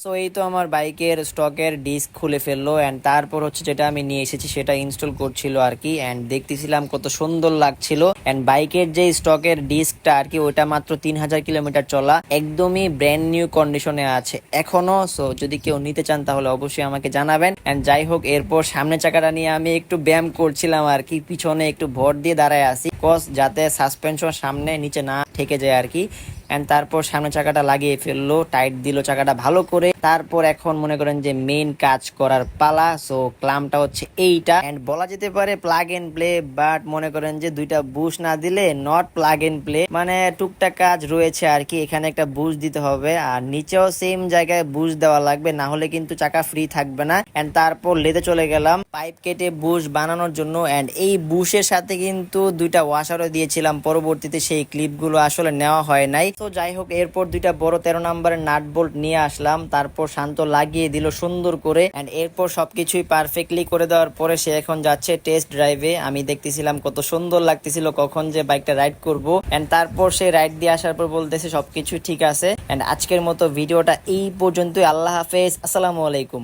So এই তো আমার বাইকের স্টকের ডিস্ক খুলে ফেললো এন্ড তারপর হচ্ছে যেটা আমি নিয়ে এসেছি সেটা ইনস্টল করছিল আর কি। এন্ড দেখতেছিলাম কত সুন্দর লাগছিল। এন্ড বাইকের যে স্টকের ডিস্কটা আর কি ওটা মাত্র 3000 কিলোমিটার চলা, একদমই ব্র্যান্ড নিউ কন্ডিশনে আছে এখনো। সো যদি কেউ নিতে চান তাহলে অবশ্যই আমাকে জানাবেন। এন্ড যাই হোক, এরপর সামনে চাকাটা নিয়ে আমি একটু ব্যায়াম করছিলাম আর কি, পিছনে একটু ভর দিয়ে দাঁড়ায় আছি কজ যাতে সাসপেনশন সামনে নিচে না ঠেকে যায় আর কি। এন্ড তারপর সামনে চাকাটা লাগিয়ে ফেললো, টাইট দিল চাকাটা ভালো করে। তারপর এখন মনে করেন যে মেইন কাজ করার পালা। সো ক্লামটা হচ্ছে এইটা, এন্ড বলা যেতে পারে প্লাগ এন্ড প্লে, বাট মনে করেন যে দুইটা বুশ না দিলে নট প্লাগ এন্ড প্লে, মানে টুকটাক কাজ রয়েছে আর কি। এখানে একটা বুশ দিতে হবে আর নিচেও সেম জায়গায় বুশ দেওয়া লাগবে, না হলে কিন্তু চাকা ফ্রি থাকবে না। এন্ড তারপর লেদে চলে গেলাম পাইপ কেটে বুশ বানানোর জন্য। এন্ড এই বুশের সাথে কিন্তু দুইটা ওয়াশারও দিয়েছিলাম, পরবর্তীতে সেই ক্লিপগুলো আসলে নেওয়া হয় নাই। তো যাই হোক, এরপর দুইটা বড় 13 নম্বরের নাট বোল্ট নিয়ে আসলাম, তারপর শান্ত লাগিয়ে দিল সুন্দর করে। এন্ড এরপর সবকিছুই পারফেক্টলি করে দেওয়ার পরে সে এখন যাচ্ছে টেস্ট ড্রাইভে। আমি দেখতেছিলাম কত সুন্দর লাগতেছিল কখন যে বাইকটা রাইড করব। এন্ড তারপর সে রাইড দিয়ে আসার পর বলতেছে সবকিছু ঠিক আছে। এন্ড আজকের মতো ভিডিওটা এই পর্যন্তই। আল্লাহ হাফেজ, আসসালামু আলাইকুম।